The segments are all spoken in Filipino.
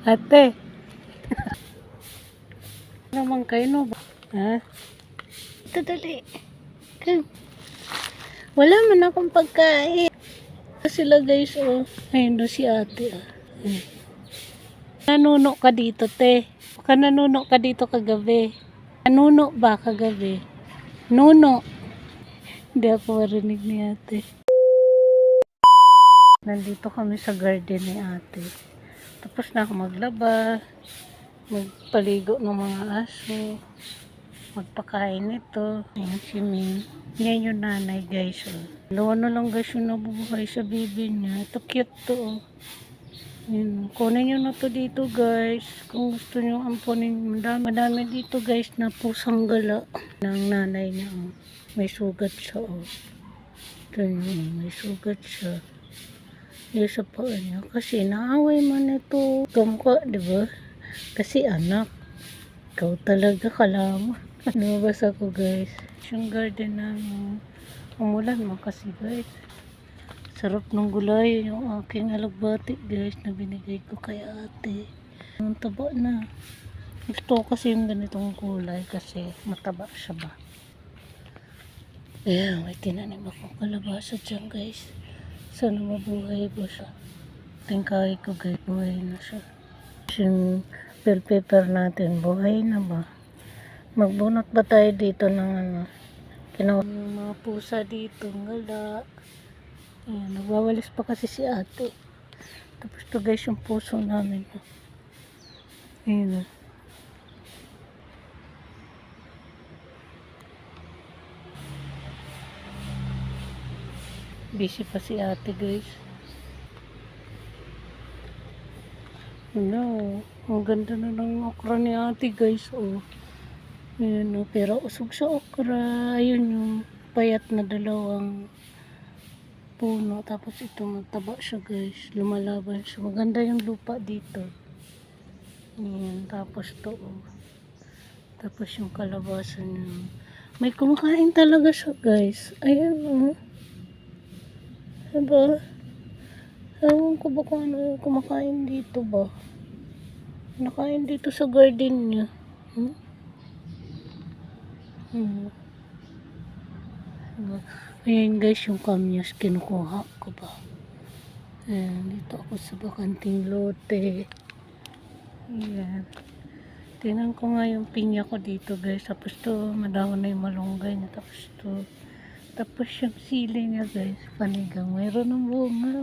Ate, naman kayo no ba? Ha? Ito dali. Wala man akong pagkain. Sila guys, oh. Ayun do si ate, ah. Nanuno ka dito, te. Baka nanuno ka dito kagabi. Nanuno ba kagabi? Nuno. Hindi ako marinig ni ate. Nandito kami sa garden ni ate. Tapos na ako maglaba. Magpaligo ng mga aso. Magpakain nito. Ayan si Min. Yan yung nanay guys. Oh. Dalawa na lang guys yung nabubuhay sa bibi niya. Ito cute to. Oh. Yan. Kunin nyo na to dito guys. Kung gusto nyo ampunin. Madami dito guys na pusang gala ng nanay niya. Oh. May sugat siya. Oh. Ito yun. May sugat siya. Yung sa paa niya. Kasi naaway man ito. Kamukha, diba? Kasi anak. Ikaw talaga kalama. Lumabas ako guys. Yung garden namin. Umulan mo kasi guys. Sarap ng gulay. Yung aking alagbati guys na binigay ko kay ate. Ang taba na. Gusto ko kasi yung ganitong gulay kasi mataba siya ba. Ayan, may tinanim akong kalabasa dyan guys. Sana mabuhay po siya. Tingkay ko guys, buhay na siya. Yung bell pepper natin, buhay na ba? Magbunot ba tayo dito ng ano? Yung mga pusa dito, ngala. Ayan, nagwawalis pa kasi si ate. Tapos to guys yung puso namin. Ayan. Busy pa si ate guys. No, ang ganda na ng okra ni ate guys. Oh. Ayan, oh, pero usog sa okra. Ayun yung payat na dalawang puno. Tapos ito magtaba siya guys. Lumalaban siya. Maganda yung lupa dito. Ayan, tapos to. Oh. Tapos yung kalabasa niya. May kumakain talaga siya guys. Ayan oh. Diba? Ewan ko ba kung ano kumakain dito ba? Nakain dito sa garden niya. Ayan guys yung kamyas kinukuha ko ba. Ayan, dito ako sa bakanting lote. Ayan. Tingnan ko nga yung pinya ko dito guys. Tapos to, madahon na yung malunggay na. Tapos yung sili niya guys. Panigang. Mayroon ng bunga.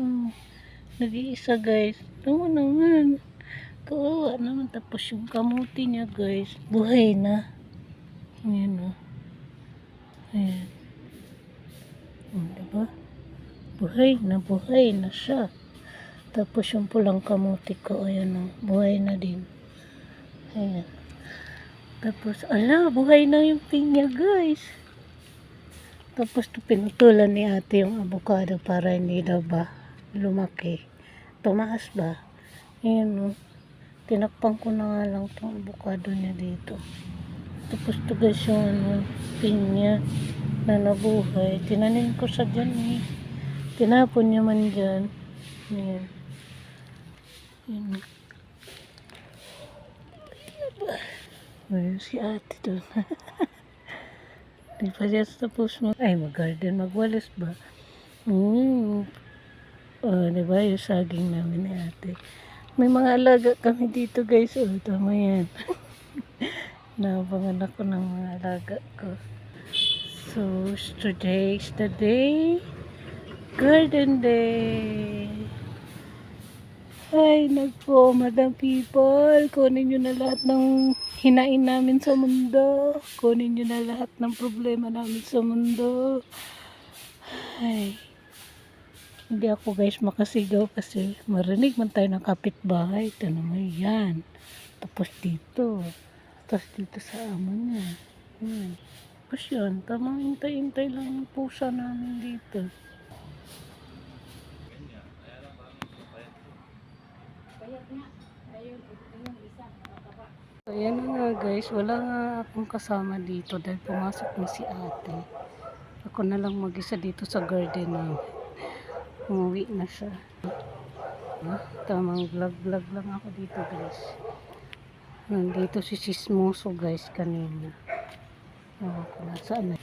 Nag-iisa guys. Ito naman. Kawawa naman. Tapos yung kamuti niya guys. Buhay na. Ayan o. Ayan. Diba? Buhay na siya. Tapos yung pulang kamuti ko. Ayan o. Buhay na din. Ayan. Tapos, ala, buhay na yung pinya guys. Tapos pinutulan ni ate yung avocado para hindi daw ba lumaki. Tumaas ba? Ayan o. Tinakpan ko na nga lang itong avocado niya dito. Tapos to guys yung ano, pinya na nabuhay. Tinanim ko sa dyan eh. Tinapon niya man dyan. Ayan. Ayan. Ayan si ate doon. Di pa siya tapos mag-garden, magwalis ba? Diba yung saging namin ni ate. May mga alaga kami dito guys. Tama yan. Napanganak ko ng mga alaga ko. So, today is the day. Garden day. Ay, nagpo, madam people. Kunin nyo na lahat ng hinain namin sa mundo. Kunin nyo na lahat ng problema namin sa mundo. Ay. Hindi ako guys makasigaw kasi marinig man tayo ng kapitbahay. Ito naman yan. Tapos dito. Tapos dito sa amo niya. Yan. Tapos yun. Tamang hintay-hintay lang yung pusa namin dito. So yan na nga guys. Wala nga akong kasama dito dahil pumasok na si ate. Ako na lang mag-isa dito sa garden namin. Umuwi na siya. Tamang vlog-vlog lang ako dito guys. Nandito si Sismoso guys kanina. Ewan ko na saan na.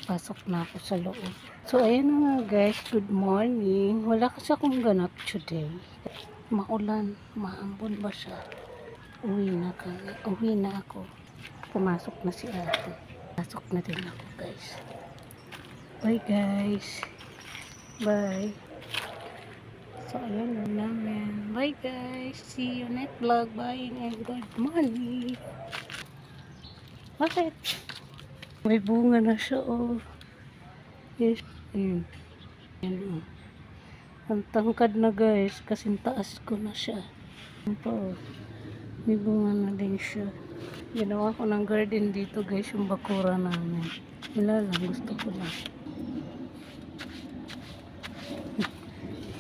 Pasok na ako sa loob. So ayan na nga guys, good morning. Wala kasi akong ganap today. Maulan, maambon ba siya? Uwi na ako. Pumasok na si ate. Pasok na din ako guys. Bye guys. Bye. So, ayan na namin. Bye guys. See you next vlog. Bye and good morning. Bakit? May bunga na siya, oh. Yes. Ayan. Ayan, oh. Ang tangkad na guys. Kasing taas ko na siya. Ayan pa, oh. May bunga na din siya. Ginawa ko ng garden dito guys. Yung bakura namin. Wala lang. Gusto ko lang.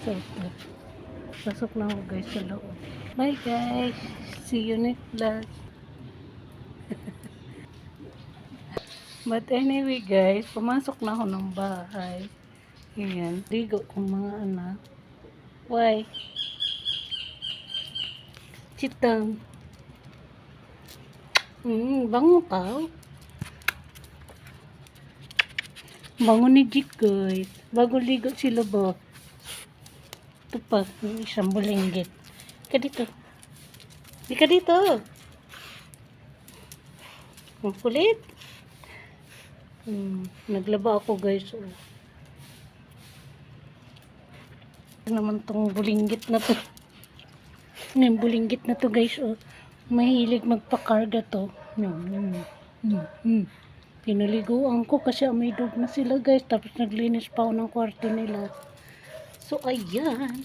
So, pasok na ako guys sa loob. Bye guys. See you next vlog. But anyway guys, pumasok na ako ng bahay. Ayan, ligo kong mga anak. Why? Chitang. Bango ka. Bango ni Jik guys. Bago ligo sila ba? Ito pa, yung isang bulinggit. Ka dito. Di ka dito. Ang kulit. Naglaba ako guys. Oh. Ano naman tong bulinggit na to. Yung bulinggit na to guys. Oh. Mahilig magpakarga to. Pinaliguan ko kasi may dog na sila guys. Tapos naglinis pa ako ng kwarto nila. So, ayan.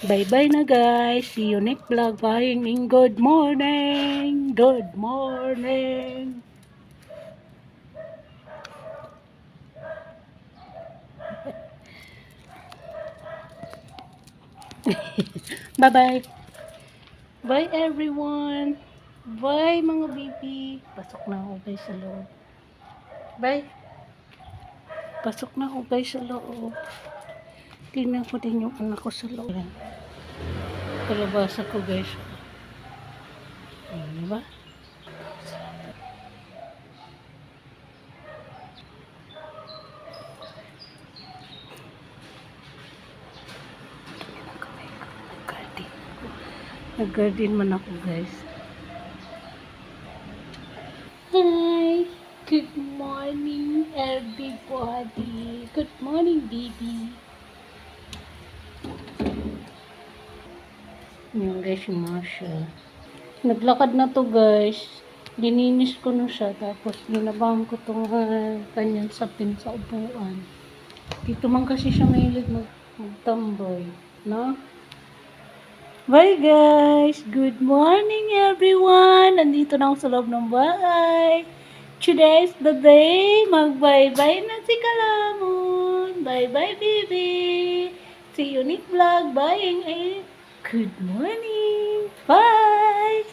Bye-bye na guys. See you next vlog. Bye and good morning. Good morning. Bye-bye. Bye everyone. Bye mga baby. Pasok na ako guys sa loob. Bye. Pasok na ako guys sa loob. Tingnan ko din yung anak ko sa loob. Kalabasa ko guys. Ayan, diba? Nag-garden man ako guys. Hi! Good morning everybody. Good morning baby. Yung guys, yung Marsha. Naglakad na to guys. Lininis ko na siya. Tapos nilabang ko itong kanyang sapin sa upuan. Dito man kasi siya mahilig magtamboy. No? Bye guys! Good morning everyone! Nandito na ako sa loob ng bahay. Today's the day. Mag-bye-bye na si Kalamon. Bye-bye baby! See you next vlog. Bye! Good morning! Bye!